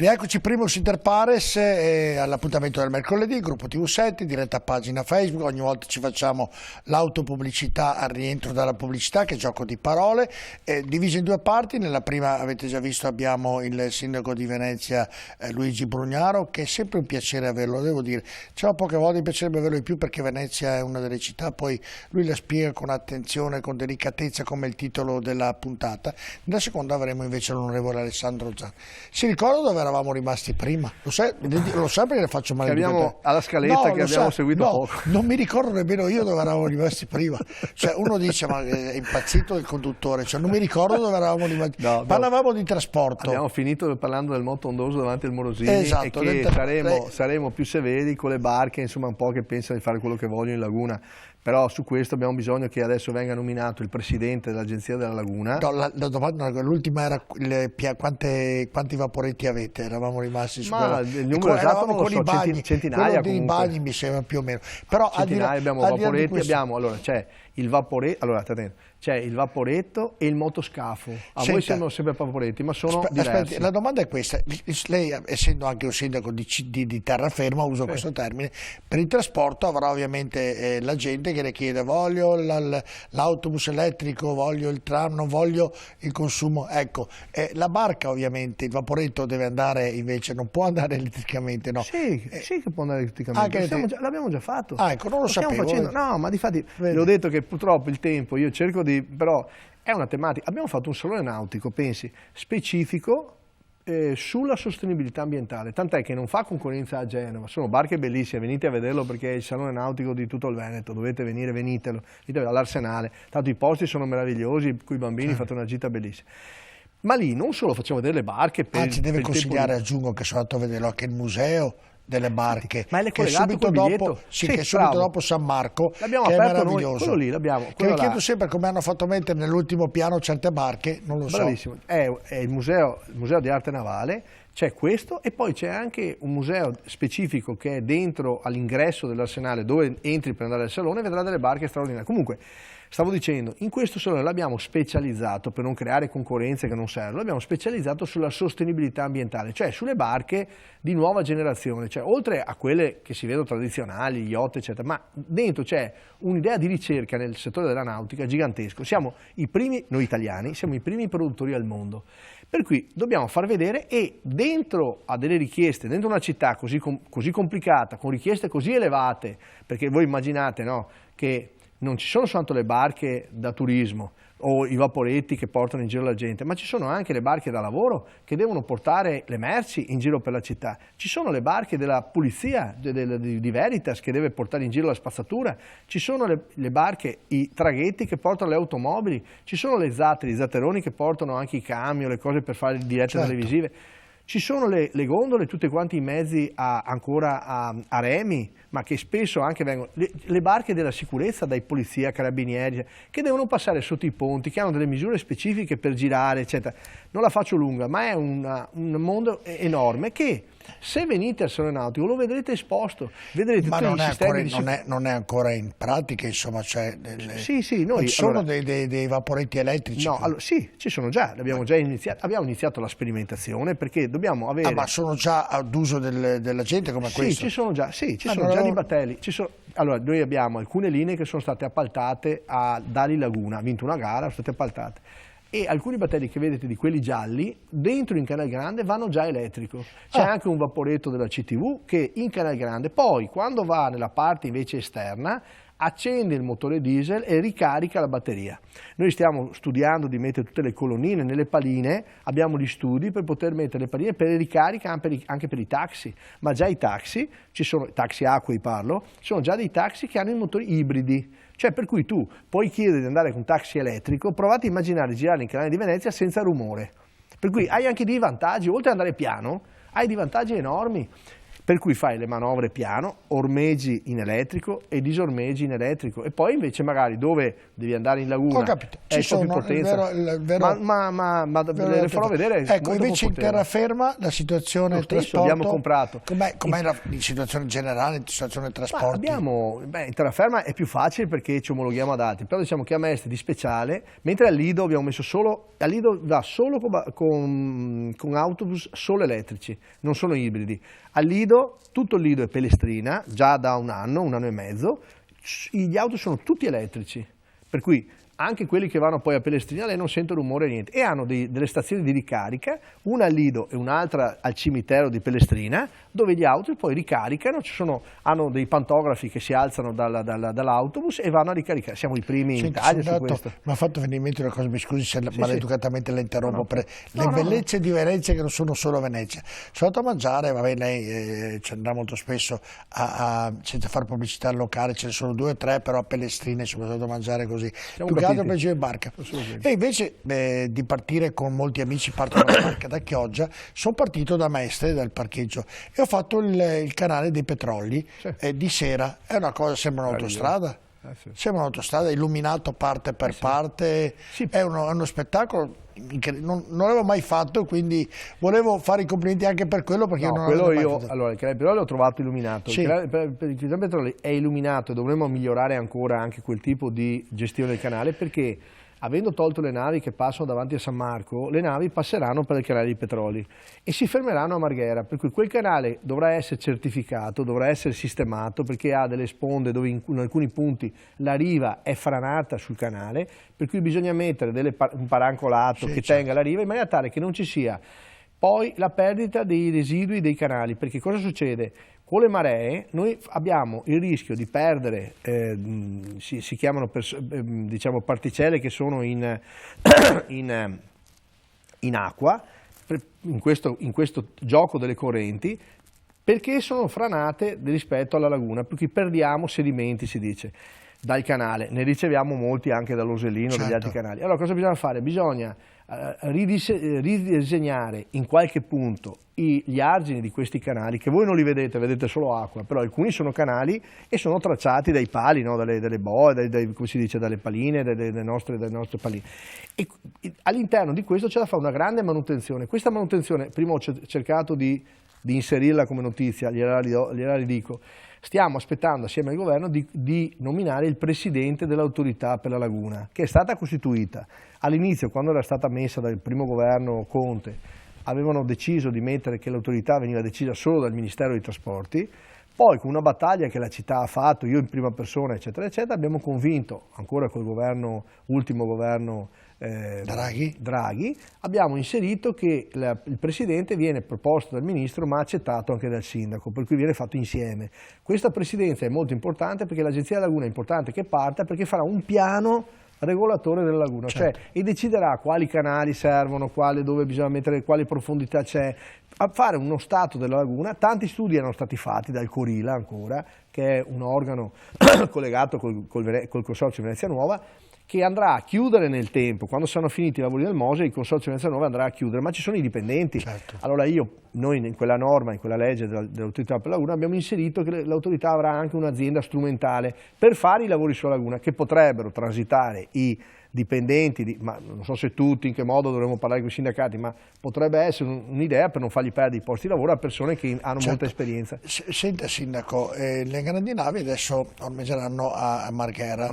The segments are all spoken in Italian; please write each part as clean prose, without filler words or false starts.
Rieccoci, Primus Inter Pares, all'appuntamento del mercoledì, gruppo TV7, diretta pagina Facebook. Ogni volta ci facciamo l'autopubblicità al rientro dalla pubblicità, che è gioco di parole, divisa in due parti. Nella prima, avete già visto, abbiamo il sindaco di Venezia Luigi Brugnaro, che è sempre un piacere averlo, devo dire. C'è poche volte mi piacerebbe averlo di più, perché Venezia è una delle città, poi lui la spiega con attenzione, con delicatezza, come il titolo della puntata. Nella seconda avremo invece l'onorevole Alessandro Zan. Si ricorda dove eravamo rimasti prima? Lo sai perché le faccio male? Abbiamo alla scaletta, no, che abbiamo seguito poco. Non mi ricordo nemmeno io dove eravamo rimasti prima. Cioè, uno dice, ma è impazzito il conduttore, cioè, non mi ricordo dove eravamo rimasti. No, parlavamo di trasporto. Abbiamo finito parlando del moto ondoso davanti al Morosini, esatto, e che saremo più severi con le barche, insomma, un po' che pensano di fare quello che vogliono in laguna. Però su questo abbiamo bisogno che adesso venga nominato il presidente dell'Agenzia della Laguna. No, la domanda, l'ultima era quanti vaporetti avete? Eravamo rimasti su il numero esatto non lo so, centinaia dei bagni mi sembra più o meno. Però centinaia, abbiamo vaporetti, allora c'è il vaporetto, c'è il vaporetto e il motoscafo. Voi sembrano sempre vaporetti, ma sono diversi. Aspetti, la domanda è questa: lei, essendo anche un sindaco di terraferma, uso questo termine, per il trasporto avrà ovviamente la gente che le chiede: voglio l'autobus elettrico, voglio il tram, non voglio il consumo. Ecco, la barca ovviamente, il vaporetto deve andare invece, non può andare elettricamente, no? Sì, che può andare elettricamente, l'abbiamo già fatto. Ecco, non lo sapevo. No, ma difatti le ho detto che purtroppo il tempo, io cerco però è una tematica. Abbiamo fatto un salone nautico, pensi, specifico sulla sostenibilità ambientale, tant'è che non fa concorrenza a Genova, sono barche bellissime, venite a vederlo perché è il salone nautico di tutto il Veneto, dovete venire, venite all'Arsenale, tanto i posti sono meravigliosi, con i bambini fate una gita bellissima. Ma lì non solo facciamo vedere le barche, anzi deve consigliare, aggiungo che sono andato a vederlo anche il museo delle barche, ma è che subito dopo, subito dopo San Marco, che è meraviglioso. Quello lì l'abbiamo. Che mi chiedo sempre come hanno fatto mettere nell'ultimo piano certe barche, non lo so. Bravissimo, è il museo di arte navale, c'è questo, e poi c'è anche un museo specifico che è dentro all'ingresso dell'Arsenale, dove entri per andare al salone e vedrà delle barche straordinarie. Comunque, stavo dicendo, in questo salone l'abbiamo specializzato, per non creare concorrenze che non servono, l'abbiamo specializzato sulla sostenibilità ambientale, cioè sulle barche di nuova generazione, cioè oltre a quelle che si vedono tradizionali, gli yacht eccetera, ma dentro c'è un'idea di ricerca nel settore della nautica gigantesco. Siamo i primi, noi italiani, siamo i primi produttori al mondo, per cui dobbiamo far vedere, e dentro a delle richieste, dentro una città così complicata, con richieste così elevate, perché voi immaginate, no, che non ci sono soltanto le barche da turismo o i vaporetti che portano in giro la gente, ma ci sono anche le barche da lavoro che devono portare le merci in giro per la città. Ci sono le barche della pulizia di Veritas che deve portare in giro la spazzatura, ci sono le barche, i traghetti che portano le automobili, ci sono le zattere, i zatteroni che portano anche i camion, le cose per fare dirette televisive. Ci sono le gondole, tutti quanti i mezzi ancora a remi, ma che spesso anche vengono, le barche della sicurezza, dai polizia, carabinieri, che devono passare sotto i ponti, che hanno delle misure specifiche per girare, eccetera. Non la faccio lunga, ma è un mondo enorme che, se venite al Salone Nautico, lo vedrete esposto, vedrete tutti i sistemi non è ancora in pratica, insomma, cioè noi, ci sono dei vaporetti elettrici. No, sì, ci sono già, abbiamo iniziato la sperimentazione, perché dobbiamo avere... ma sono già ad uso della gente come questo? Sì, ci sono già dei battelli. Allora, noi abbiamo alcune linee che sono state appaltate a Dali Laguna, ha vinto una gara, sono state appaltate. E alcuni battelli che vedete, di quelli gialli, dentro in Canal Grande vanno già elettrico. C'è anche un vaporetto della CTV che in Canal Grande, poi quando va nella parte invece esterna, accende il motore diesel e ricarica la batteria. Noi stiamo studiando di mettere tutte le colonnine nelle paline, abbiamo gli studi per poter mettere le paline per ricarica anche per i taxi, ma già i taxi, ci sono taxi acquei parlo, ci sono già dei taxi che hanno i motori ibridi, cioè per cui tu puoi chiedere di andare con un taxi elettrico, provate a immaginare girare in canale di Venezia senza rumore, per cui hai anche dei vantaggi, oltre ad andare piano, hai dei vantaggi enormi. per cui fai le manovre piano, ormeggi in elettrico e disormeggi in elettrico, e poi invece magari dove devi andare in laguna ci sono più potenza, ma le farò vedere. Ecco, invece in terraferma la situazione del trasporto, abbiamo comprato. Com'è la situazione generale, la situazione dei trasporti? In terraferma è più facile perché ci omologhiamo ad altri, però diciamo che a Mestre di speciale, mentre al Lido abbiamo messo al Lido va solo con autobus solo elettrici, non sono ibridi. Al Lido, tutto il Lido è Pelestrina, già da un anno e mezzo, gli auto sono tutti elettrici, per cui anche quelli che vanno poi a Pelestrina lei non sente rumore niente, e hanno delle stazioni di ricarica, una al Lido e un'altra al cimitero di Pelestrina, dove gli auto poi ricaricano, hanno dei pantografi che si alzano dall'autobus e vanno a ricaricare. Siamo i primi in Italia su questo. Mi ha fatto venire in mente una cosa, mi scusi se maleducatamente la interrompo, le bellezze di Venezia che non sono solo Venezia. Sono andato a mangiare, vabbè, lei ci andrà molto spesso senza fare pubblicità locale, ce ne sono 2 o 3, però a Pelestrina sono andato a mangiare così. Peggio in barca. E invece di partire con molti amici, parto dalla barca da Chioggia, sono partito da Mestre, dal parcheggio, e ho fatto il canale dei Petrolli di sera. È una cosa, sembra un'autostrada. Sembra un'autostrada, illuminato parte per parte, è uno spettacolo. Non l'avevo mai fatto, quindi volevo fare i complimenti anche per quello, perché non l'avevo mai fatto. Allora, il canale Petrolli l'ho trovato illuminato, il canale Petrolli è illuminato, dovremmo migliorare ancora anche quel tipo di gestione del canale, perché avendo tolto le navi che passano davanti a San Marco, le navi passeranno per il canale dei Petrolli e si fermeranno a Marghera, per cui quel canale dovrà essere certificato, dovrà essere sistemato, perché ha delle sponde dove in alcuni punti la riva è franata sul canale, per cui bisogna mettere un parancolato che tenga la riva in maniera tale che non ci sia poi la perdita dei residui dei canali, perché cosa succede? Con le maree noi abbiamo il rischio di perdere, si chiamano diciamo particelle che sono in acqua, in questo gioco delle correnti, perché sono franate rispetto alla laguna, per cui perdiamo sedimenti, si dice, dal canale, ne riceviamo molti anche dall'Osellino, dagli altri canali. Allora cosa bisogna fare? Bisogna ridisegnare in qualche punto gli argini di questi canali, che voi non li vedete, vedete solo acqua, però alcuni sono canali e sono tracciati dai pali, no? dalle boe, come si dice, dalle paline, dalle nostre paline. E all'interno di questo c'è da fare una grande manutenzione. Questa manutenzione, prima ho cercato di inserirla come notizia, gliela ridico. Stiamo aspettando assieme al governo di nominare il presidente dell'autorità per la laguna, che è stata costituita. All'inizio, quando era stata messa dal primo governo Conte, avevano deciso di mettere che l'autorità veniva decisa solo dal Ministero dei Trasporti. Poi, con una battaglia che la città ha fatto, io in prima persona, eccetera, eccetera, abbiamo convinto, ancora col ultimo governo Draghi, abbiamo inserito che il presidente viene proposto dal ministro ma accettato anche dal sindaco, per cui viene fatto insieme. Questa presidenza è molto importante perché l'Agenzia della Laguna è importante che parta, perché farà un piano regolatore della laguna, e deciderà quali canali servono, dove bisogna mettere, quali profondità c'è, a fare uno stato della laguna. Tanti studi erano stati fatti dal Corila ancora, che è un organo collegato col Consorzio Venezia Nuova, che andrà a chiudere nel tempo. Quando saranno finiti i lavori del Mose, il Consorzio Venezia Nuova andrà a chiudere, ma ci sono i dipendenti. Allora noi in quella norma, in quella legge dell'autorità per la laguna, abbiamo inserito che l'autorità avrà anche un'azienda strumentale per fare i lavori sulla laguna, che potrebbero transitare i dipendenti, ma non so se tutti, in che modo dovremmo parlare con i sindacati, ma potrebbe essere un'idea per non fargli perdere i posti di lavoro a persone che hanno molta esperienza. Senta Sindaco, le grandi navi adesso ormeggeranno a Marghera.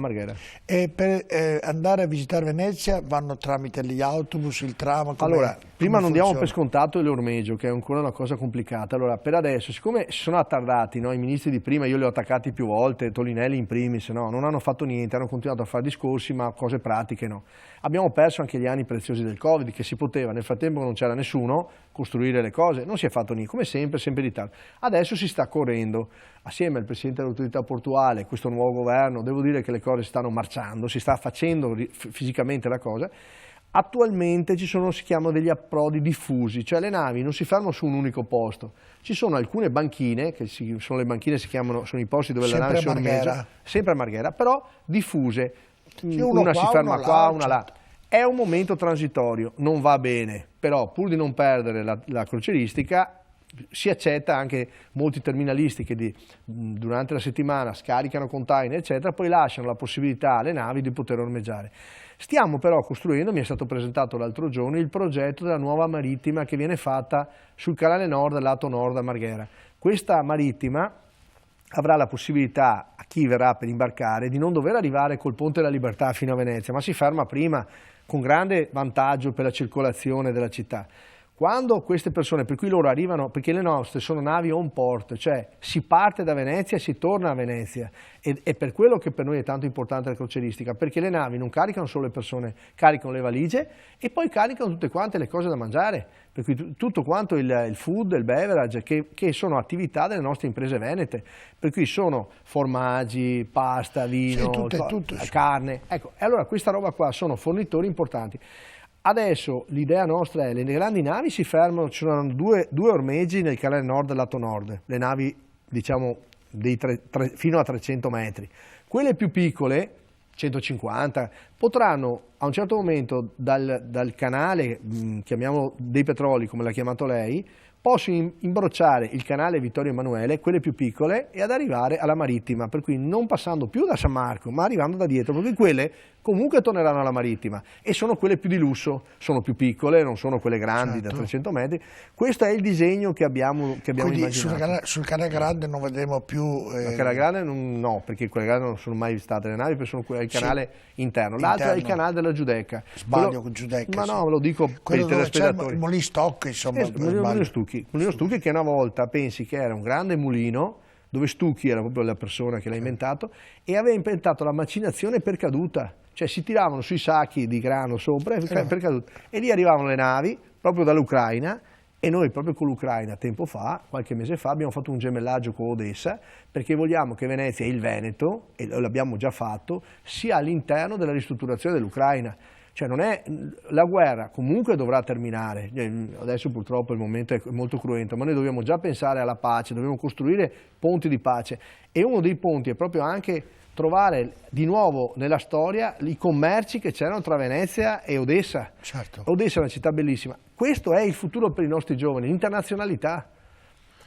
E per andare a visitare Venezia vanno tramite gli autobus, il tram? Allora, prima non diamo per scontato l'ormeggio, che è ancora una cosa complicata. Allora, per adesso, siccome si sono attardati, no, i ministri di prima, io li ho attaccati più volte, Tolinelli in primis, no, non hanno fatto niente, hanno continuato a fare discorsi, ma cose pratiche no. Abbiamo perso anche gli anni preziosi del Covid, che si poteva, nel frattempo non c'era nessuno, costruire le cose, non si è fatto niente, come sempre in ritardo. Adesso si sta correndo, assieme al Presidente dell'autorità portuale, questo nuovo governo, devo dire che le cose stanno marciando, si sta facendo fisicamente la cosa. Attualmente ci sono, si chiamano degli approdi diffusi, cioè le navi non si fermano su un unico posto, ci sono alcune banchine, sono le banchine, sono i posti dove la nave si ormeggia, sempre a Marghera, però diffuse. Una si ferma qua, una là. È un momento transitorio, non va bene, però pur di non perdere la crocieristica si accetta anche molti terminalisti che durante la settimana scaricano container eccetera, poi lasciano la possibilità alle navi di poter ormeggiare. Stiamo però costruendo, mi è stato presentato l'altro giorno, il progetto della nuova marittima che viene fatta sul canale nord, lato nord a Marghera. Questa marittima avrà la possibilità, a chi verrà per imbarcare, di non dover arrivare col Ponte della Libertà fino a Venezia, ma si ferma prima, con grande vantaggio per la circolazione della città. Quando queste persone, per cui loro arrivano, perché le nostre sono navi on port, cioè si parte da Venezia e si torna a Venezia, e per quello che per noi è tanto importante la crocieristica, perché le navi non caricano solo le persone, caricano le valigie e poi caricano tutte quante le cose da mangiare, per cui tutto quanto il food, il beverage, che sono attività delle nostre imprese venete, per cui sono formaggi, pasta, vino, carne, ecco, e allora questa roba qua sono fornitori importanti. Adesso l'idea nostra è che le grandi navi si fermano, ci sono due ormeggi nel canale nord e lato nord, le navi diciamo fino a 300 metri. Quelle più piccole, 150, potranno a un certo momento dal canale, chiamiamolo dei Petroli come l'ha chiamato lei, possono imbrocciare il canale Vittorio Emanuele, quelle più piccole, e ad arrivare alla marittima, per cui non passando più da San Marco, ma arrivando da dietro, perché quelle comunque torneranno alla marittima e sono quelle più di lusso, sono più piccole, non sono quelle grandi da 300 metri. Questo è il disegno che abbiamo immaginato. Sul canale grande non vedremo più... Il canale grande no, perché quelle grandi non sono mai state le navi, perché sono il canale interno. L'altro è il canale della Giudecca. Sbaglio con Giudecca. Ma no, ve lo dico per i telespettatori. Il Molino Stock, insomma. Molino Stucchi che una volta, pensi che era un grande mulino, dove Stucchi era proprio la persona che l'ha inventato, e aveva inventato la macinazione per caduta, cioè si tiravano sui sacchi di grano sopra per caduta, e lì arrivavano le navi proprio dall'Ucraina, e noi proprio con l'Ucraina tempo fa, qualche mese fa, abbiamo fatto un gemellaggio con Odessa, perché vogliamo che Venezia e il Veneto, e l'abbiamo già fatto, sia all'interno della ristrutturazione dell'Ucraina. Cioè non è, la guerra comunque dovrà terminare, adesso purtroppo il momento è molto cruento, ma noi dobbiamo già pensare alla pace, dobbiamo costruire ponti di pace, e uno dei ponti è proprio anche trovare di nuovo nella storia i commerci che c'erano tra Venezia e Odessa. Certo. Odessa è una città bellissima, questo è il futuro per i nostri giovani, l'internazionalità.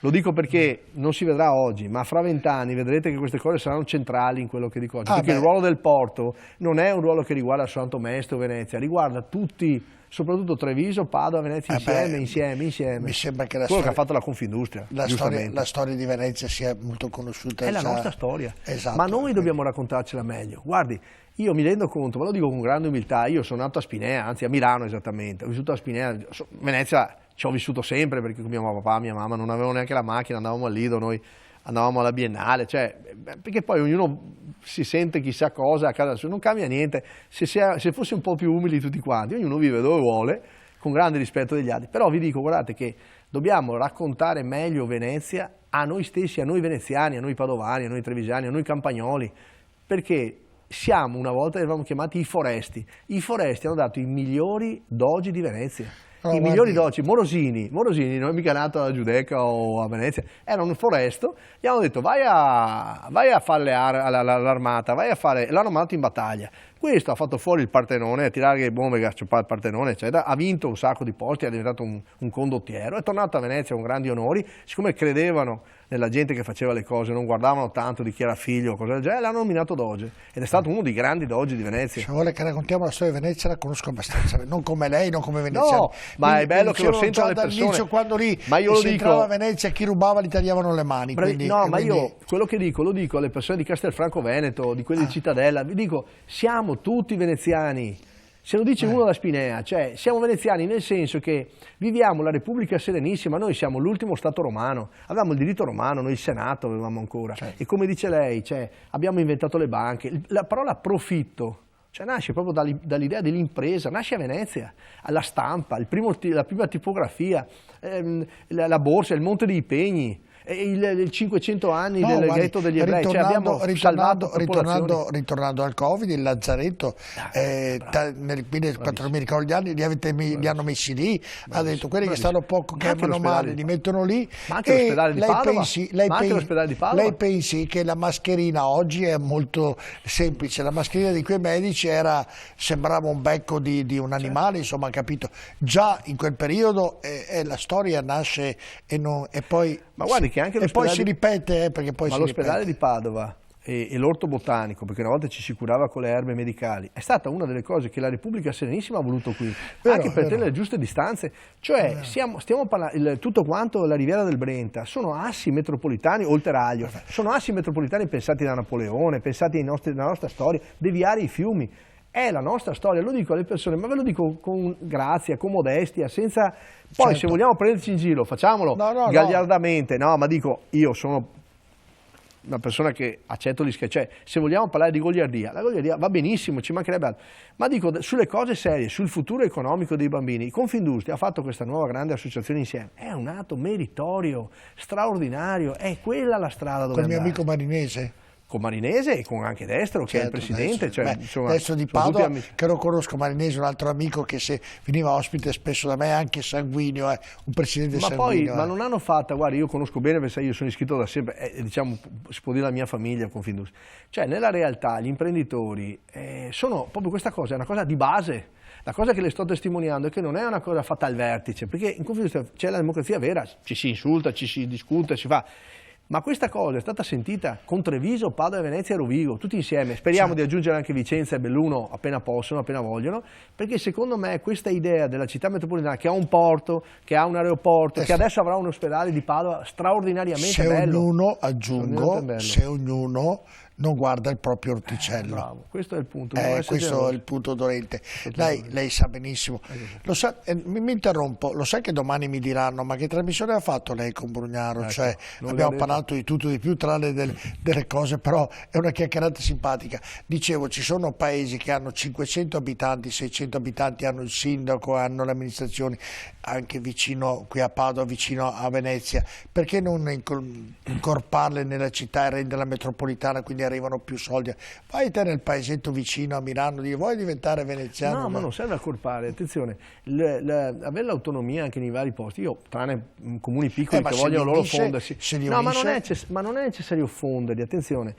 Lo dico perché non si vedrà oggi, ma fra 20 anni vedrete che queste cose saranno centrali in quello che dico oggi. Perché il ruolo del porto non è un ruolo che riguarda soltanto Mestre o Venezia, riguarda tutti, soprattutto Treviso, Padova, Venezia insieme. Mi sembra che quello che ha fatto la Confindustria. La storia di Venezia sia molto conosciuta. È la nostra storia, esatto, ma noi dobbiamo raccontarcela meglio. Guardi, io mi rendo conto, ma lo dico con grande umiltà, io sono nato a Spinea, anzi a Milano esattamente, ho vissuto a Spinea, Venezia ci ho vissuto sempre perché con mio papà e mia mamma non avevano neanche la macchina, andavamo al Lido, noi andavamo alla Biennale, cioè, perché poi ognuno si sente chissà cosa a casa sua, non cambia niente, se fosse un po' più umili tutti quanti, ognuno vive dove vuole, con grande rispetto degli altri, però vi dico, guardate che dobbiamo raccontare meglio Venezia a noi stessi, a noi veneziani, a noi padovani, a noi trevigiani, a noi campagnoli, perché siamo, una volta eravamo chiamati i foresti hanno dato i migliori dogi di Venezia. I migliori doci, Morosini non è mica nato a Giudecca o a Venezia, era un foresto, gli hanno detto vai a fare l'armata, l'hanno mandato in battaglia. Questo ha fatto fuori il Partenone, a tirare le bombe, a sciopare il Partenone, eccetera, ha vinto un sacco di posti, è diventato un condottiero, è tornato a Venezia con grandi onori, siccome credevano nella gente che faceva le cose, non guardavano tanto di chi era figlio o cose del genere, l'hanno nominato doge, ed è stato uno dei grandi dogi di Venezia. Se vuole che raccontiamo la storia di Venezia la conosco abbastanza, non come lei, non come veneziano. No, ma è bello che lo sentano le persone. Quando lì si entrava a Venezia, chi rubava gli tagliavano le mani. Io quello che dico, lo dico alle persone di Castelfranco Veneto, di quelli di Cittadella, vi dico, siamo tutti veneziani. Se lo dice uno da Spinea, cioè siamo veneziani nel senso che viviamo la Repubblica Serenissima, noi siamo l'ultimo Stato romano, avevamo il diritto romano, noi il Senato avevamo ancora, e come dice lei, cioè, abbiamo inventato le banche, la parola profitto, cioè nasce proprio dall'idea dell'impresa, nasce a Venezia, alla stampa, la prima tipografia, la borsa, il Monte dei Pegni. il 500 anni del ghetto degli ebrei, cioè abbiamo salvato ritornando al Covid, il Lazzaretto, nel 1400 mi ricordo gli anni, li hanno messi lì, ha detto quelli che stanno poco, che vanno male, li mettono lì. Ma anche l'ospedale di Padova. Lei pensi che la mascherina oggi è molto semplice, la mascherina di quei medici sembrava un becco di un animale, insomma, capito? Già in quel periodo la storia nasce e poi... Ma guardi che anche si ripete, perché poi l'ospedale di Padova e l'orto botanico, perché una volta ci si curava con le erbe medicali, è stata una delle cose che la Repubblica Serenissima ha voluto qui, anche per tenere le giuste distanze. Cioè stiamo parlando, tutto quanto la Riviera del Brenta sono assi metropolitani, oltre Aglio, sono assi metropolitani pensati da Napoleone, pensati nella nostra storia, deviare i fiumi. È la nostra storia, lo dico alle persone, ma ve lo dico con grazia, con modestia, senza... Poi se vogliamo prenderci in giro, facciamolo gagliardamente, no, ma dico, io sono una persona che accetto gli scherzi, cioè se vogliamo parlare di goliardia, la goliardia va benissimo, ci mancherebbe altro, ma dico sulle cose serie, sul futuro economico dei bambini, Confindustria ha fatto questa nuova grande associazione insieme, è un atto meritorio, straordinario, è quella la strada dove andare. Con il mio amico Marinese? Con Marinese e con anche Destro, che è il presidente. Destro di Padova, che lo conosco, Marinese, un altro amico che se veniva ospite spesso da me, anche sanguigno, un presidente sanguigno. Ma non hanno fatta, guarda, io conosco bene perché io sono iscritto da sempre, diciamo, si può dire la mia famiglia con Confindustria. Cioè, nella realtà gli imprenditori sono proprio questa cosa, è una cosa di base. La cosa che le sto testimoniando è che non è una cosa fatta al vertice, perché in Confindustria c'è la democrazia vera, ci si insulta, ci si discute, si fa... Ma questa cosa è stata sentita con Treviso, Padova, Venezia e Rovigo, tutti insieme. Speriamo di aggiungere anche Vicenza e Belluno appena possono, appena vogliono, perché secondo me questa idea della città metropolitana che ha un porto, che ha un aeroporto, che adesso avrà un ospedale di Padova straordinariamente bello. Se ognuno non guarda il proprio orticello. Bravo, questo è il punto. Questo è il punto dolente. Lei sa benissimo. Lo sa, mi interrompo, lo sai che domani mi diranno, ma che trasmissione ha fatto lei con Brugnaro? Cioè, abbiamo parlato di tutto di più, tranne delle cose, però è una chiacchierata simpatica. Dicevo, ci sono paesi che hanno 500 abitanti, 600 abitanti, hanno il sindaco, hanno le amministrazioni, anche vicino qui a Padova, vicino a Venezia. Perché non incorporarle nella città e renderla metropolitana, quindi arrivano più soldi? Vai te nel paesetto vicino a Milano, vuoi diventare veneziano? No, ma non serve accorpare, attenzione, avere l'autonomia anche nei vari posti, io tranne comuni piccoli che vogliono loro fondersi, no, ma non è necessario fonderli, attenzione,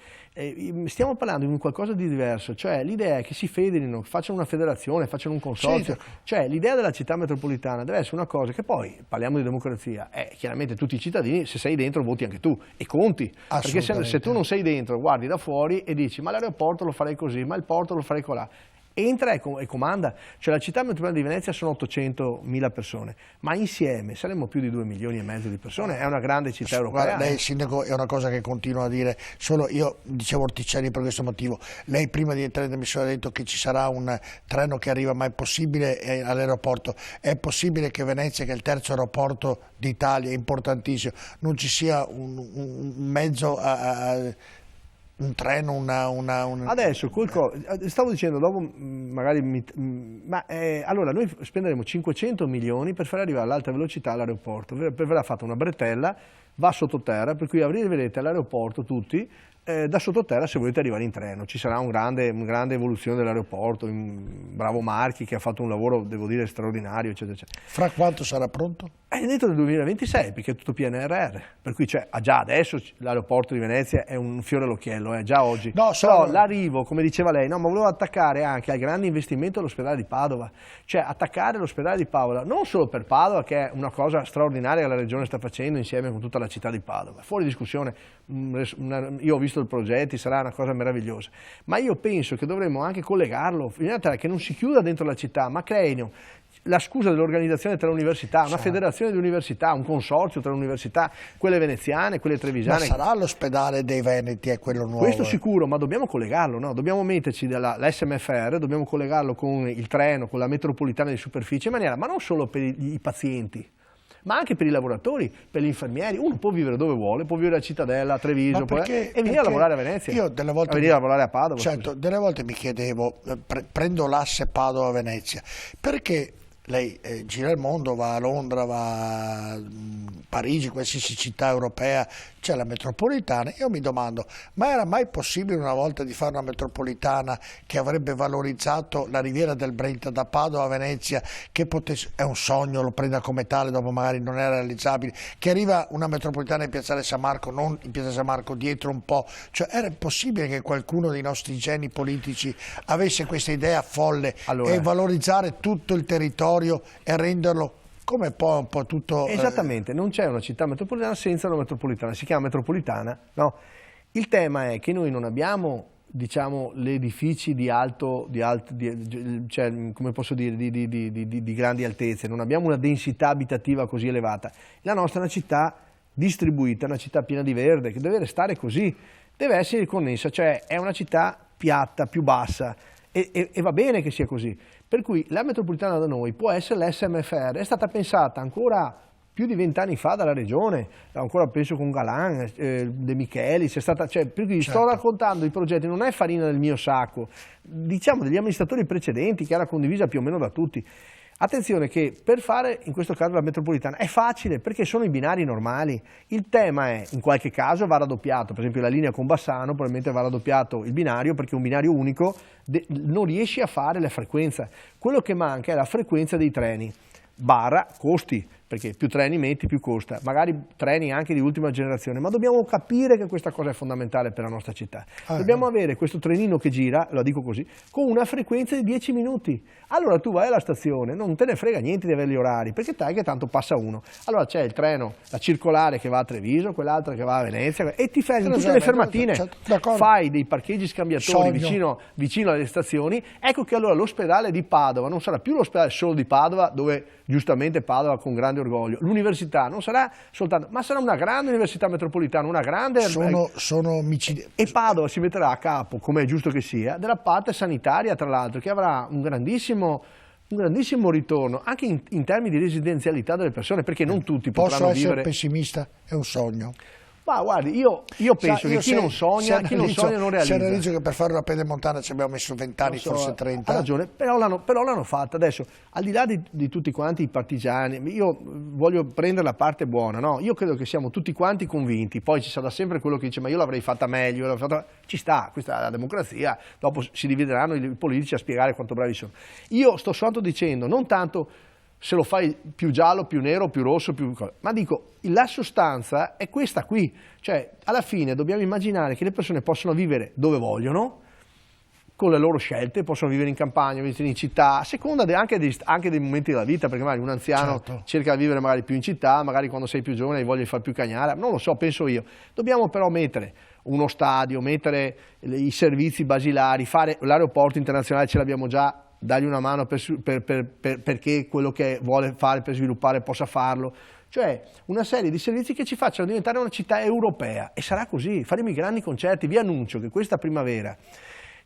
stiamo parlando di qualcosa di diverso, cioè l'idea è che si federino, facciano una federazione, facciano un consorzio, cioè l'idea della città metropolitana deve essere una cosa che poi, parliamo di democrazia, chiaramente tutti i cittadini, se sei dentro voti anche tu e conti, perché se tu non sei dentro, guardi da fuori e dici ma l'aeroporto lo farei così, ma il porto lo farei colà. Entra e comanda, cioè la città metropolitana di Venezia sono 800.000 persone, ma insieme saremmo più di 2,5 milioni di persone, è una grande città europea. Guarda, lei sindaco è una cosa che continua a dire, solo io dicevo orticelli per questo motivo, lei prima di entrare in trasmissione ha detto che ci sarà un treno che arriva, ma è possibile all'aeroporto, è possibile che Venezia, che è il terzo aeroporto d'Italia, importantissimo, non ci sia un mezzo un treno, Adesso, stavo dicendo, dopo magari, allora noi spenderemo 500 milioni per far arrivare all'alta velocità all'aeroporto, verrà fatta una bretella, va sottoterra, per cui arriverete all'aeroporto tutti, da sottoterra se volete arrivare in treno, ci sarà una grande evoluzione dell'aeroporto, bravo Marchi che ha fatto un lavoro, devo dire, straordinario, eccetera, eccetera. Fra quanto sarà pronto? Dentro del 2026, perché è tutto PNRR, per cui già adesso l'aeroporto di Venezia è un fiore all'occhiello, già oggi, però l'arrivo, come diceva lei, no, ma volevo attaccare anche al grande investimento dell'ospedale di Padova, cioè attaccare l'ospedale di Padova, non solo per Padova, che è una cosa straordinaria che la regione sta facendo insieme con tutta la città di Padova, fuori discussione, io ho visto i progetti, sarà una cosa meravigliosa, ma io penso che dovremmo anche collegarlo, in realtà che non si chiuda dentro la città, ma creino la scusa dell'organizzazione tra università, una federazione di università, un consorzio tra università, quelle veneziane, quelle trevisane. Ma sarà l'ospedale dei Veneti, è quello nuovo? Questo sicuro, ma dobbiamo collegarlo, no? Dobbiamo metterci l'SMFR, dobbiamo collegarlo con il treno, con la metropolitana di superficie, in maniera, ma non solo per i pazienti, ma anche per i lavoratori, per gli infermieri. Uno può vivere dove vuole, può vivere a Cittadella, a Treviso, e venire a lavorare a Venezia, io delle volte venire a lavorare a Padova. Certo, delle volte mi chiedevo, prendo l'asse Padova-Venezia, perché lei gira il mondo, va a Londra, va a Parigi, qualsiasi città europea, c'è la metropolitana. Io mi domando, ma era mai possibile una volta di fare una metropolitana che avrebbe valorizzato la riviera del Brenta da Padova a Venezia, che potesse, è un sogno, lo prenda come tale, dopo magari non era realizzabile, che arriva una metropolitana in Piazzale San Marco, non in Piazza San Marco, dietro un po', cioè era possibile che qualcuno dei nostri geni politici avesse questa idea folle e valorizzare tutto il territorio e renderlo come poi un po' tutto... Esattamente, non c'è una città metropolitana senza una metropolitana, si chiama metropolitana, no? Il tema è che noi non abbiamo, diciamo, gli edifici cioè, come posso dire, di grandi altezze, non abbiamo una densità abitativa così elevata. La nostra è una città distribuita, una città piena di verde, che deve restare così, deve essere connessa, cioè è una città piatta, più bassa, e va bene che sia così. Per cui la metropolitana da noi può essere l'SMFR, è stata pensata ancora più di 20 anni fa dalla regione, ancora penso con Galan, De Michelis, cioè, per cui sto raccontando i progetti, non è farina del mio sacco, diciamo degli amministratori precedenti che era condivisa più o meno da tutti. Attenzione che per fare in questo caso la metropolitana è facile perché sono i binari normali, il tema è in qualche caso va raddoppiato, per esempio la linea con Bassano probabilmente va raddoppiato il binario perché un binario unico non riesci a fare la frequenza, quello che manca è la frequenza dei treni, barra costi, perché più treni metti più costa, magari treni anche di ultima generazione, ma dobbiamo capire che questa cosa è fondamentale per la nostra città. Dobbiamo avere questo trenino che gira, lo dico così, con una frequenza di 10 minuti. Allora tu vai alla stazione, non te ne frega niente di avere gli orari, perché sai che tanto passa uno. Allora c'è il treno, la circolare che va a Treviso, quell'altra che va a Venezia, e ti fermi tutte le fermatine, fai dei parcheggi scambiatori vicino alle stazioni, ecco che allora l'ospedale di Padova non sarà più l'ospedale solo di Padova, dove giustamente Padova con grande orgoglio, l'università non sarà soltanto, ma sarà una grande università metropolitana, una grande... Sono micidiali. E Padova si metterà a capo, come è giusto che sia, della parte sanitaria, tra l'altro, che avrà un grandissimo ritorno, anche in termini di residenzialità delle persone, perché non tutti potranno vivere... Posso essere pessimista? È un sogno. Ma guardi, io penso che chi non sogna non realizza. Si analizza che per fare una pedemontana ci abbiamo messo 20 anni, forse 30. Ha ragione, però l'hanno fatta. Adesso, al di là di tutti quanti i partigiani, io voglio prendere la parte buona, no? Io credo che siamo tutti quanti convinti, poi ci sarà sempre quello che dice ma io l'avrei fatta meglio, ci sta, questa è la democrazia, dopo si divideranno i politici a spiegare quanto bravi sono. Io sto soltanto dicendo, non tanto se lo fai più giallo, più nero, più rosso, ma dico, la sostanza è questa qui, cioè alla fine dobbiamo immaginare che le persone possono vivere dove vogliono, con le loro scelte, possono vivere in campagna, vivere in città, a seconda anche dei momenti della vita, perché magari un anziano cerca di vivere magari più in città, magari quando sei più giovane hai voglia di fare più cagnara, non lo so, penso io. Dobbiamo però mettere uno stadio, mettere i servizi basilari, fare l'aeroporto internazionale, ce l'abbiamo già, dargli una mano perché quello che vuole fare per sviluppare possa farlo, cioè una serie di servizi che ci facciano diventare una città europea, e sarà così, faremo i grandi concerti. Vi annuncio che questa primavera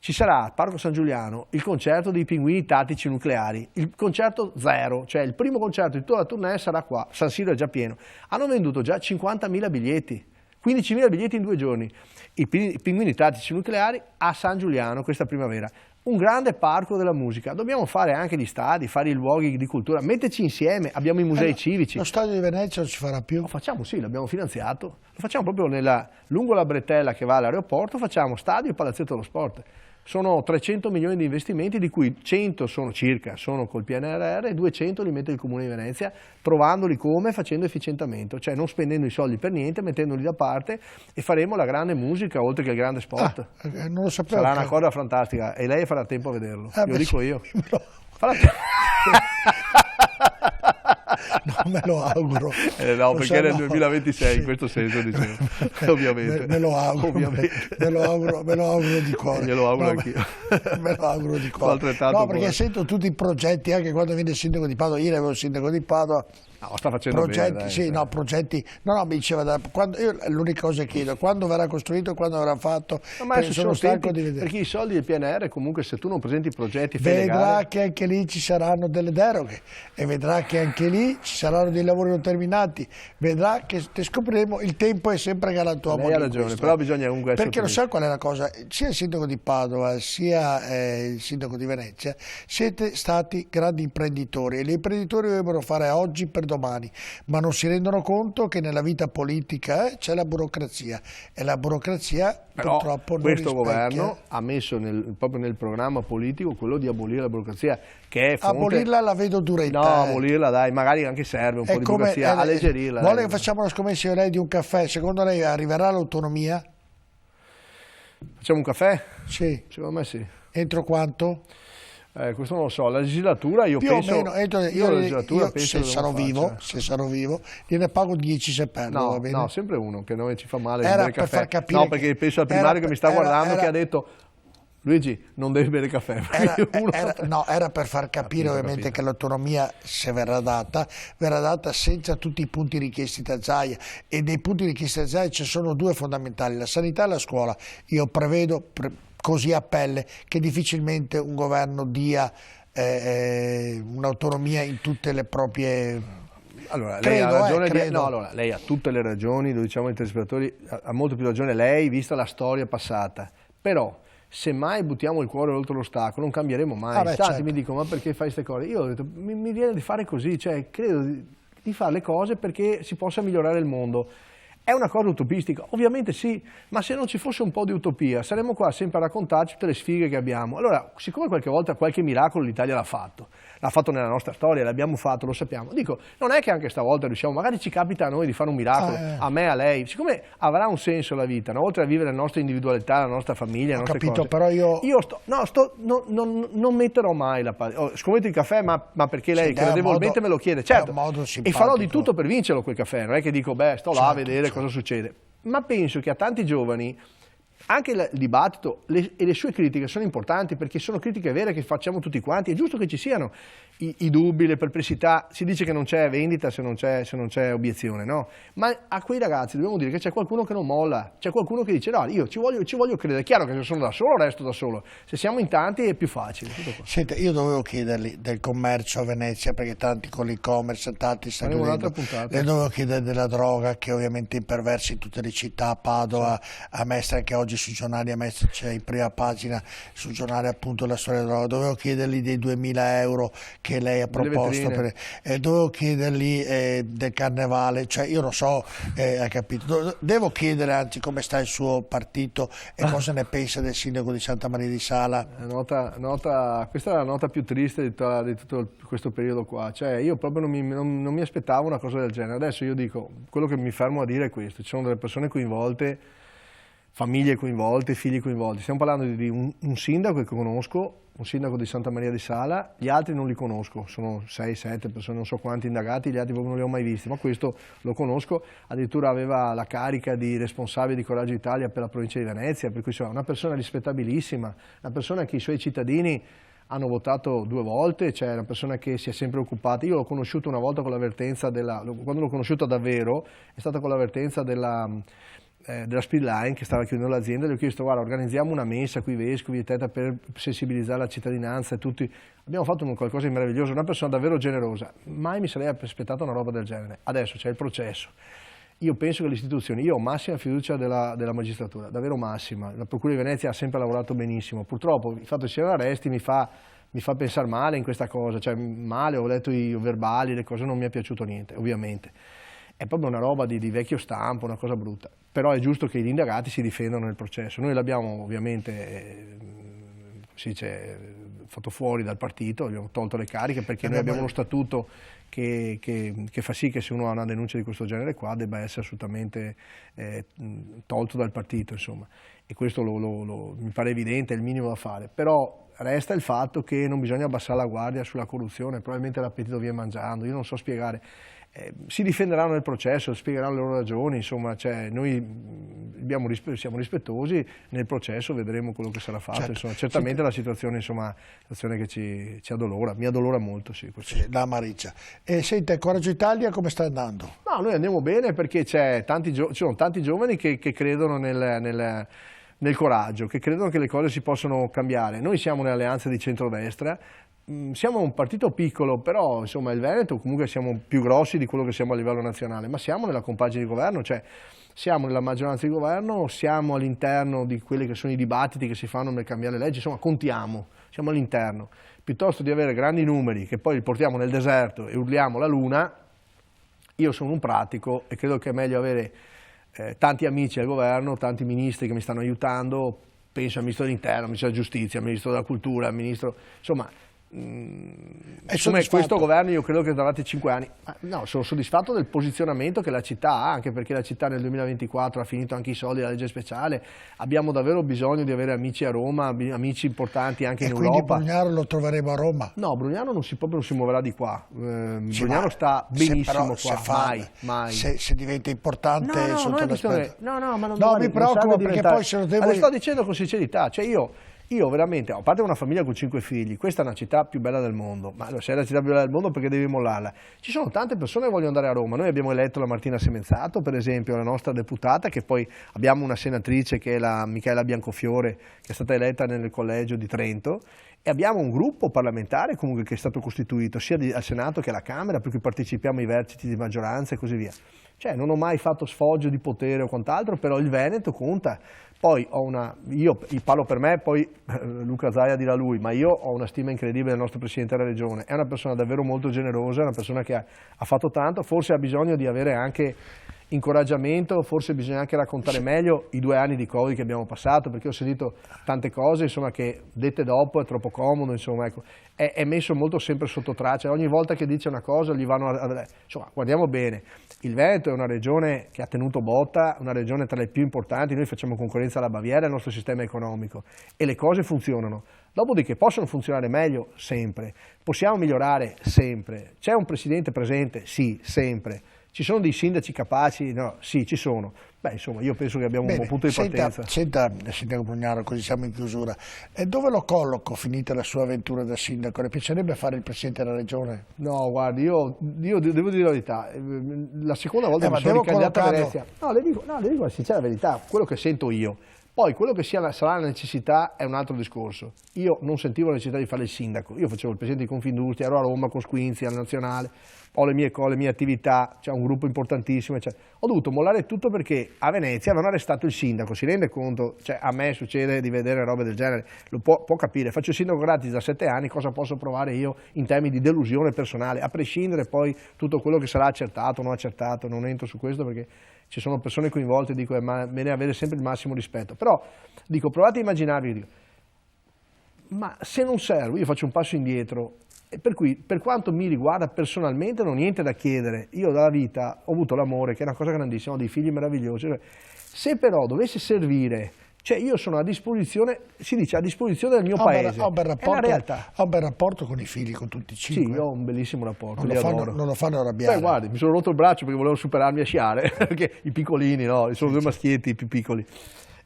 ci sarà al Parco San Giuliano il concerto dei Pinguini Tattici Nucleari, il concerto zero, cioè il primo concerto di tutta la tournée sarà qua, San Siro è già pieno, hanno venduto già 50.000 biglietti, 15.000 biglietti in 2 giorni, i Pinguini Tattici Nucleari a San Giuliano questa primavera. Un grande parco della musica, dobbiamo fare anche gli stadi, fare i luoghi di cultura, metterci insieme, abbiamo i musei civici. Lo stadio di Venezia non ci farà più? Lo facciamo, sì, l'abbiamo finanziato, lo facciamo proprio lungo la bretella che va all'aeroporto, facciamo stadio e palazzetto dello sport. Sono 300 milioni di investimenti, di cui 100 sono col PNRR e 200 li mette il Comune di Venezia, trovandoli come? Facendo efficientamento, cioè non spendendo i soldi per niente, mettendoli da parte, e faremo la grande musica oltre che il grande sport. Non lo sapevo. Sarà una cosa fantastica e lei farà tempo a vederlo, lo dico io. No, me lo auguro. No, perché nel 2026 in questo senso dicevo, ovviamente. Me lo auguro, me lo auguro di cuore. Glielo auguro anch'io. Me lo auguro di cuore. No, perché sento tutti i progetti, anche quando viene il sindaco di Padova, ieri avevo il sindaco di Padova. No, sta facendo progetti, bene, dai, sì, no, progetti, no, mi diceva, io l'unica cosa che chiedo, quando verrà costruito, quando verrà fatto, perché sono stanco di vedere. Perché i soldi del PNR comunque se tu non presenti progetti, vedrà che anche lì ci saranno delle deroghe e vedrà che anche lì ci saranno saranno dei lavori non terminati, vedrà che scopriremo, il tempo è sempre galantuomo. Lei ha ragione, però bisogna comunque essere perché lo sa qual è la cosa, sia il sindaco di Padova sia il sindaco di Venezia siete stati grandi imprenditori e gli imprenditori dovrebbero fare oggi per domani, ma non si rendono conto che nella vita politica c'è la burocrazia e la burocrazia però purtroppo non questo rispecchia. governo ha messo proprio nel programma politico quello di abolire la burocrazia, che è fonte... Abolirla la vedo duretta. No, abolirla dai, magari anche serve un po' di burocrazia, alleggerirla. Vuole che facciamo una scommessa io e lei di un caffè? Secondo lei arriverà l'autonomia? Facciamo un caffè? Sì. Secondo me sì. Entro quanto? Questo non lo so, la legislatura io più penso... o meno, io se sarò vivo, gliene pago 10 se perdo, no, va bene? No, sempre uno, che noi ci fa male Era bere per caffè. far capire no, perché penso al primario che mi sta guardando che ha detto Luigi, non devi bere caffè. Era per far capire ovviamente che l'autonomia, se verrà data senza tutti i punti richiesti da Zaia, e dei punti richiesti da Zaia ci sono due fondamentali, la sanità e la scuola. Io prevedo così a pelle che difficilmente un governo dia un'autonomia in tutte le proprie... Allora, lei ha ragione, lei ha tutte le ragioni, lo diciamo ai telespettatori, ha molto più ragione lei, vista la storia passata, però se mai buttiamo il cuore oltre l'ostacolo non cambieremo mai. Tanti certo. Mi dicono, ma perché fai queste cose? Io ho detto, mi viene di fare così, cioè credo di fare le cose perché si possa migliorare il mondo. È una cosa utopistica? Ovviamente sì, ma se non ci fosse un po' di utopia saremmo qua sempre a raccontarci tutte le sfighe che abbiamo. Allora, siccome qualche volta qualche miracolo l'Italia l'ha fatto nella nostra storia, l'abbiamo fatto, lo sappiamo, dico, non è che anche stavolta riusciamo, magari ci capita a noi di fare un miracolo, a me, a lei, siccome avrà un senso la vita, no? Oltre a vivere la nostra individualità, la nostra famiglia, le nostre cose. Però io non metterò mai la scommetto il caffè, ma perché lei credevolmente me lo chiede, certo, e farò di tutto per vincerlo quel caffè, non è che dico, sto là a vedere cosa succede, ma penso che a tanti giovani anche il dibattito e le sue critiche sono importanti, perché sono critiche vere che facciamo tutti quanti, è giusto che ci siano i dubbi, le perplessità, si dice che non c'è vendita se non c'è obiezione, no? Ma a quei ragazzi dobbiamo dire che c'è qualcuno che non molla, c'è qualcuno che dice no, io ci voglio credere, è chiaro che se sono da solo resto da solo, se siamo in tanti è più facile. Senta, io dovevo chiedergli del commercio a Venezia, perché tanti con l'e-commerce, tanti stanno chiudendo, le dovevo chiedere della droga che ovviamente imperversa in tutte le città, a Padova, a Mestre, anche oggi sui giornali a Mestre c'è in prima pagina sul giornale appunto la storia della droga, dovevo chiedergli dei 2000 euro che lei ha proposto, dovevo chiedergli del carnevale, cioè io non so, hai capito, devo chiedere anzi come sta il suo partito e cosa ne pensa del sindaco di Santa Maria di Sala. Questa è la nota più triste di tutto questo periodo qua, cioè io proprio non mi aspettavo una cosa del genere. Adesso io dico, quello che mi fermo a dire è questo, ci sono delle persone coinvolte, famiglie coinvolte, figli coinvolti. Stiamo parlando di un sindaco che conosco, un sindaco di Santa Maria di Sala, gli altri non li conosco, sono 6-7 persone, non so quanti indagati, gli altri proprio non li ho mai visti, ma questo lo conosco, addirittura aveva la carica di responsabile di Coraggio Italia per la provincia di Venezia, per cui insomma, una persona rispettabilissima, una persona che i suoi cittadini hanno votato 2 volte, cioè una persona che si è sempre occupata. Io l'ho conosciuto una volta con l'avvertenza quando l'ho conosciuto davvero, è stata con l'avvertenza della Speedline che stava chiudendo l'azienda, gli ho chiesto guarda organizziamo una messa qui vescovi eccetera per sensibilizzare la cittadinanza e tutti, abbiamo fatto qualcosa di meraviglioso, una persona davvero generosa, mai mi sarei aspettato una roba del genere. Adesso c'è il processo, io penso che le istituzioni, io ho massima fiducia della magistratura, davvero massima, la Procura di Venezia ha sempre lavorato benissimo, purtroppo il fatto che ci siano arresti mi fa pensare male in questa cosa, cioè male, ho letto i verbali, le cose, non mi è piaciuto niente ovviamente. È proprio una roba di vecchio stampo, una cosa brutta. Però è giusto che gli indagati si difendano nel processo. Noi l'abbiamo ovviamente fatto fuori dal partito, gli abbiamo tolto le cariche perché noi abbiamo uno statuto che fa sì che se uno ha una denuncia di questo genere qua debba essere assolutamente tolto dal partito, insomma. E questo mi pare evidente, è il minimo da fare. Però resta il fatto che non bisogna abbassare la guardia sulla corruzione, probabilmente l'appetito viene mangiando, io non so spiegare. Si difenderanno nel processo, spiegheranno le loro ragioni, insomma, cioè, noi siamo rispettosi, nel processo vedremo quello che sarà fatto, certo. Insomma, certamente la situazione che ci addolora, mi addolora molto. Sì, la amariccia. E senti, Coraggio Italia come sta andando? No, noi andiamo bene perché ci sono tanti giovani che credono nel coraggio, che credono che le cose si possono cambiare. Noi siamo un'alleanza di centrodestra, siamo un partito piccolo, però insomma il Veneto comunque siamo più grossi di quello che siamo a livello nazionale, ma siamo nella compagine di governo, cioè siamo nella maggioranza di governo, siamo all'interno di quelli che sono i dibattiti che si fanno nel cambiare le leggi, insomma contiamo, siamo all'interno. Piuttosto di avere grandi numeri che poi li portiamo nel deserto e urliamo la luna, io sono un pratico e credo che è meglio avere tanti amici al governo, tanti ministri che mi stanno aiutando, penso al ministro dell'interno, al ministro della giustizia, al ministro della cultura, al ministro, insomma, insomma questo governo io credo che durante 5 anni, no, sono soddisfatto del posizionamento che la città ha, anche perché la città nel 2024 ha finito anche i soldi della legge speciale, abbiamo davvero bisogno di avere amici a Roma, amici importanti anche in Europa. E quindi Brugnaro lo troveremo a Roma? No, Brugnaro non si muoverà di qua, Brugnaro sta benissimo qua, mai. Se diventa importante no, sotto l'aspetto... No, ma non mi preoccupa perché poi se lo devo... Le sto dicendo con sincerità, cioè io veramente, a parte una famiglia con 5 figli, questa è una città più bella del mondo, ma se è la città più bella del mondo perché devi mollarla? Ci sono tante persone che vogliono andare a Roma, noi abbiamo eletto la Martina Semenzato, per esempio, la nostra deputata, che poi abbiamo una senatrice che è la Michaela Biancofiore, che è stata eletta nel collegio di Trento, e abbiamo un gruppo parlamentare comunque che è stato costituito sia al Senato che alla Camera, per cui partecipiamo ai vertici di maggioranza e così via. Cioè non ho mai fatto sfoggio di potere o quant'altro, però il Veneto conta. Poi io parlo per me, poi Luca Zaia dirà lui, ma io ho una stima incredibile del nostro Presidente della Regione, è una persona davvero molto generosa, è una persona che ha fatto tanto, forse ha bisogno di avere anche incoraggiamento, forse bisogna anche raccontare meglio i 2 anni di Covid che abbiamo passato, perché ho sentito tante cose insomma, che dette dopo è troppo comodo, insomma, ecco. È messo molto sempre sotto traccia, ogni volta che dice una cosa gli vanno insomma, guardiamo bene, il Veneto è una regione che ha tenuto botta, una regione tra le più importanti, noi facciamo concorrenza alla Baviera, al nostro sistema economico e le cose funzionano. Dopodiché possono funzionare meglio sempre, possiamo migliorare sempre, c'è un presidente presente? Sì, sempre. Ci sono dei sindaci capaci? No, sì, ci sono. Beh, insomma, io penso che abbiamo un buon punto di partenza. Senta, sindaco Brugnaro, così siamo in chiusura. E dove lo colloco, finita la sua avventura da sindaco? Le piacerebbe fare il Presidente della Regione? No, guardi, io devo dire la verità. La seconda volta che mi sono ricandidato a Venezia... No, le dico la sincera verità, quello che sento io. Poi quello che sarà la necessità è un altro discorso. Io non sentivo la necessità di fare il sindaco, io facevo il presidente di Confindustria, ero a Roma con Squinzi, alla Nazionale, ho le mie attività, c'è un gruppo importantissimo, eccetera. Ho dovuto mollare tutto perché a Venezia avevano arrestato il sindaco, si rende conto? Cioè, a me succede di vedere robe del genere, lo può capire, faccio il sindaco gratis da 7 anni, cosa posso provare io in termini di delusione personale, a prescindere poi tutto quello che sarà accertato o non accertato, non entro su questo perché ci sono persone coinvolte, dico è bene avere sempre il massimo rispetto, però dico provate a immaginarvi, ma se non servo io faccio un passo indietro, e per cui per quanto mi riguarda personalmente non ho niente da chiedere, io dalla vita ho avuto l'amore che è una cosa grandissima, ho dei figli meravigliosi, se però dovesse servire, cioè io sono a disposizione, si dice a disposizione del mio paese, ho un bel rapporto, è una realtà. Ho un bel rapporto con i figli, con tutti i 5. Sì, io ho un bellissimo rapporto, non lo fanno arrabbiare. Beh, guardi, mi sono rotto il braccio perché volevo superarmi a sciare, perché i piccolini, no, sono 2 maschietti più piccoli.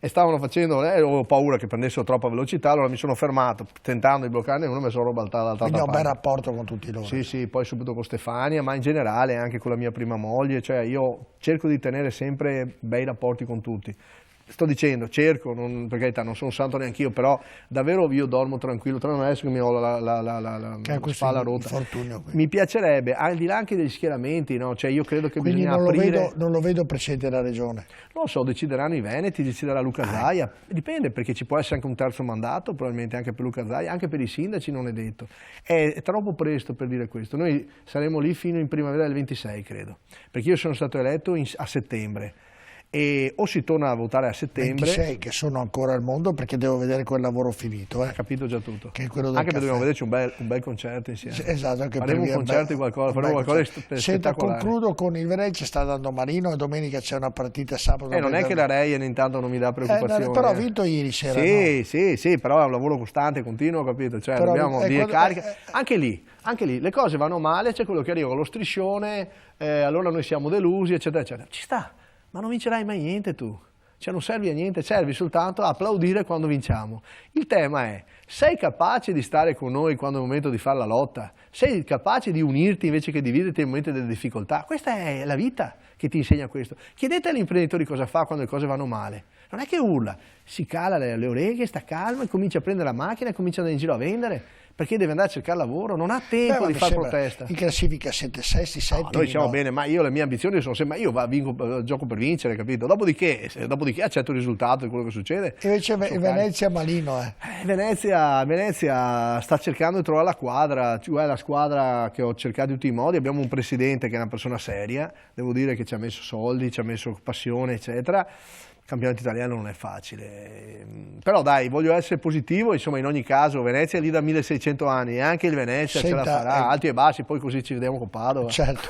E stavano facendo, avevo paura che prendessero troppa velocità, allora mi sono fermato tentando di bloccarne uno e mi sono robaltato dall'altra parte. Quindi ho un bel rapporto con tutti loro. Sì, poi subito con Stefania, ma in generale anche con la mia prima moglie, cioè io cerco di tenere sempre bei rapporti con tutti. Sto dicendo, cerco, per carità, non sono santo neanche io, però davvero io dormo tranquillo, tra me adesso che mi ho la spalla rotta. Mi piacerebbe, al di là anche degli schieramenti, no? Cioè io credo che quindi bisogna aprire... non lo vedo Presidente della Regione. Non lo so, decideranno i Veneti, deciderà Luca Zaia, dipende perché ci può essere anche un terzo mandato, probabilmente anche per Luca Zaia, anche per i sindaci non è detto. È troppo presto per dire questo, noi saremo lì fino in primavera del 26 credo, perché io sono stato eletto a settembre. E o si torna a votare a settembre 26 che sono ancora al mondo perché devo vedere quel lavoro finito ha capito già tutto che è quello del anche caffè. Perché dobbiamo vederci un bel concerto insieme esatto, anche faremo un concerto di qualcosa, faremo qualcosa di Senta, concludo con il Venezia sta dando Marino e domenica c'è una partita sabato non è che la Reien intanto non mi dà preoccupazioni però ha vinto ieri sera sì, però è un lavoro costante, continuo, capito? Cioè però, dobbiamo dire carica anche lì le cose vanno male, c'è quello che arriva con lo striscione, allora noi siamo delusi eccetera eccetera, ci sta. Ma non vincerai mai niente tu, cioè non servi a niente, servi soltanto a applaudire quando vinciamo. Il tema è, sei capace di stare con noi quando è il momento di fare la lotta? Sei capace di unirti invece che dividerti nel momento delle difficoltà? Questa è la vita che ti insegna questo. Chiedete agli imprenditori cosa fa quando le cose vanno male. Non è che urla, si cala le orecchie, sta calmo e comincia a prendere la macchina e comincia ad andare in giro a vendere. perché deve andare a cercare lavoro, non ha tempo di fare protesta. In classifica siete sesti, settimi. Noi siamo bene, ma io le mie ambizioni sono sempre, io gioco per vincere, capito? Dopodiché accetto il risultato di quello che succede. Invece Venezia malino, Venezia sta cercando di trovare la quadra, cioè la squadra che ho cercato in tutti i modi. Abbiamo un presidente che è una persona seria, devo dire che ci ha messo soldi, ci ha messo passione, eccetera. Il campionato italiano non è facile, però dai, voglio essere positivo, insomma, in ogni caso Venezia è lì da 1600 anni e anche il Venezia ce la farà, alti e bassi, poi così ci vediamo con Padova. Certo,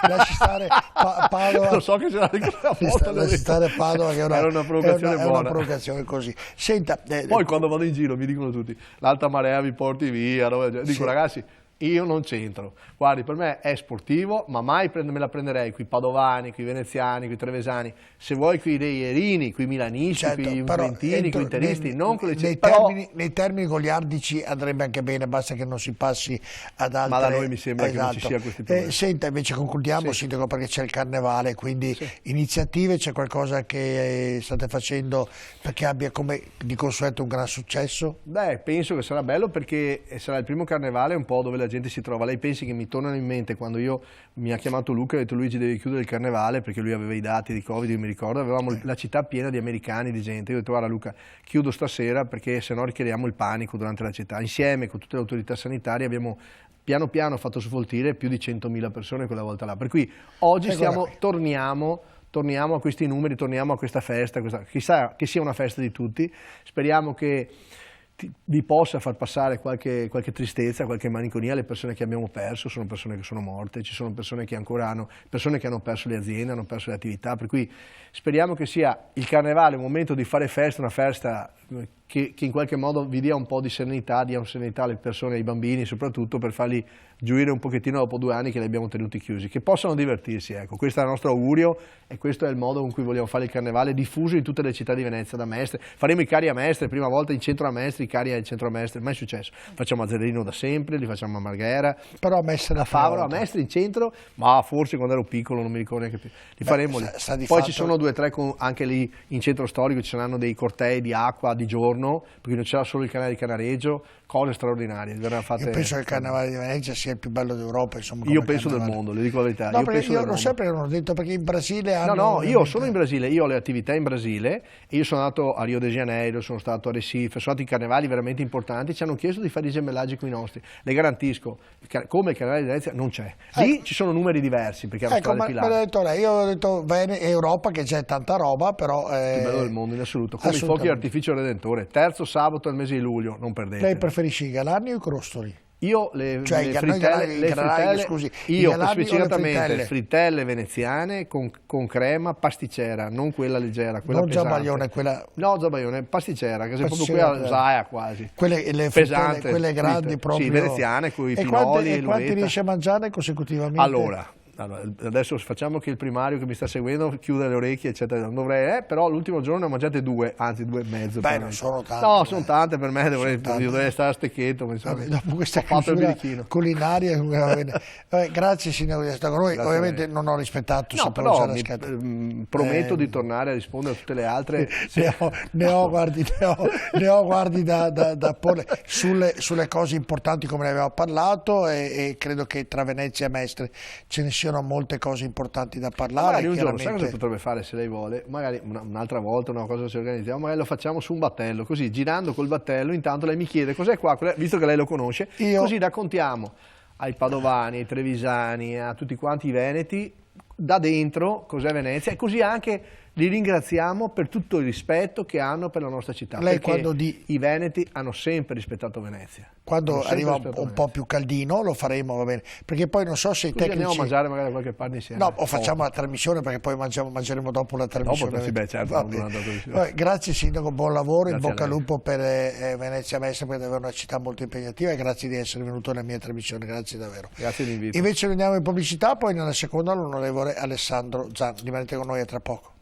lasci stare Padova. Lo so che c'era lasci stare Padova, che era una provocazione buona. È una provocazione così. Senta, poi quando vado in giro mi dicono tutti, l'alta marea vi porti via, dico sì. Ragazzi, io non c'entro, guardi, per me è sportivo, ma mai me la prenderei qui padovani, qui veneziani, qui trevesani, se vuoi qui dei ierini, qui milanisti, certo, qui juventini, qui interisti, non con le nei termini goliardici andrebbe anche bene, basta che non si passi ad altre. Ma da noi mi sembra che non ci sia questi problemi. Senta, invece concludiamo, Sindaco, perché c'è il Carnevale, quindi iniziative, c'è qualcosa che state facendo perché abbia come di consueto un gran successo? Beh, penso che sarà bello perché sarà il primo Carnevale un po' dove la gente si trova. Lei pensi che mi tornano in mente quando mi ha chiamato Luca e ha detto Luigi devi chiudere il Carnevale perché lui aveva i dati di Covid, io mi ricordo, avevamo la città piena di americani, di gente, io ho detto guarda Luca chiudo stasera perché sennò ricreiamo il panico durante la città. Insieme con tutte le autorità sanitarie abbiamo piano piano fatto sfoltire più di 100.000 persone quella volta là, per cui oggi torniamo a questi numeri, torniamo a questa festa, chissà che sia una festa di tutti, speriamo che vi possa far passare qualche tristezza, qualche malinconia alle persone che abbiamo perso, sono persone che sono morte, ci sono persone che ancora hanno perso le aziende, hanno perso le attività, per cui speriamo che sia il Carnevale un momento di fare festa, una festa che in qualche modo vi dia un po' di serenità, dia serenità alle persone, ai bambini soprattutto, per farli gioire un pochettino dopo 2 anni che li abbiamo tenuti chiusi, che possano divertirsi, ecco, questo è il nostro augurio e questo è il modo con cui vogliamo fare il Carnevale diffuso in tutte le città di Venezia, da Mestre, faremo i carri a Mestre, prima volta in centro a Mestre, i carri al centro a Mestre, mai successo, facciamo a Zerrino da sempre, li facciamo a Marghera, però a Mestre, a Favaro, a Mestre in centro, ma forse quando ero piccolo non mi ricordo neanche più, li faremo lì, poi ci sono 2 o 3 anche lì in centro storico, ci saranno dei cortei di acqua di giorno, perché non c'era solo il canale di Canareggio, cose straordinarie. Io penso che il Carnevale di Venezia sia il più bello d'Europa. Io penso del mondo, le dico la verità. No, io lo so perché non ho detto, perché in Brasile hanno... No, io sono in Brasile, io ho le attività in Brasile, e io sono andato a Rio de Janeiro, sono stato a Recife, sono stati carnevali veramente importanti, ci hanno chiesto di fare i gemellaggi con i nostri. Le garantisco, come il Carnevale di Venezia non c'è. Lì ci sono numeri diversi, perché hanno ma me l'ha detto lei, io ho detto Europa, che c'è tanta roba, però... Il più bello del mondo in assoluto, come i fuochi d'artificio Redentore, terzo sabato del mese di luglio, non perdete. Lei preferisce i galanni o i crostoli? Io le frittelle, scusi, io specificatamente frittelle veneziane con crema pasticcera, non quella leggera, quella non pesante. Zabaione, quella... No, Zabaione, pasticcera, che sei proprio qui a Zaia quasi. Pesante, quelle grandi proprio. Sì, veneziane, con i pinoli e quanti riesce a mangiare consecutivamente? Allora, adesso facciamo che il primario che mi sta seguendo chiuda le orecchie, eccetera. Non dovrei, però l'ultimo giorno ne ho mangiate 2, anzi 2 e mezzo. Beh, non sono tante. No, sono tante per me, dovrei stare a stecchetto. Dopo questa chiusura culinaria, grazie signor di stare con noi. Grazie. Ovviamente non ho rispettato, però prometto di tornare a rispondere a tutte le altre. Ne ho guardi da porre sulle cose importanti come ne avevamo parlato, e credo che tra Venezia e Mestre ce ne siano molte cose importanti da parlare. Magari un giorno, sai cosa potrebbe fare se lei vuole? Magari un'altra volta, una cosa ci organizziamo, magari lo facciamo su un battello, così girando col battello, intanto lei mi chiede cos'è qua, visto che lei lo conosce, così raccontiamo ai padovani, ai trevisani, a tutti quanti i veneti, da dentro cos'è Venezia, e così anche li ringraziamo per tutto il rispetto che hanno per la nostra città, perché i veneti hanno sempre rispettato Venezia. Quando arriva un po' più caldino lo faremo, va bene, perché poi non so se i tecnici... andiamo a mangiare magari da qualche parte insieme. No, o facciamo la trasmissione, perché poi mangeremo dopo la trasmissione. Dopo, sì, beh, certo, grazie Sindaco, buon lavoro, in bocca al lupo per Venezia Mestre, perché è una città molto impegnativa, e grazie di essere venuto nella mia trasmissione, grazie davvero. Grazie dell'invito. Invece andiamo in pubblicità, poi nella seconda l'onorevole Alessandro Zan, rimanete con noi a tra poco.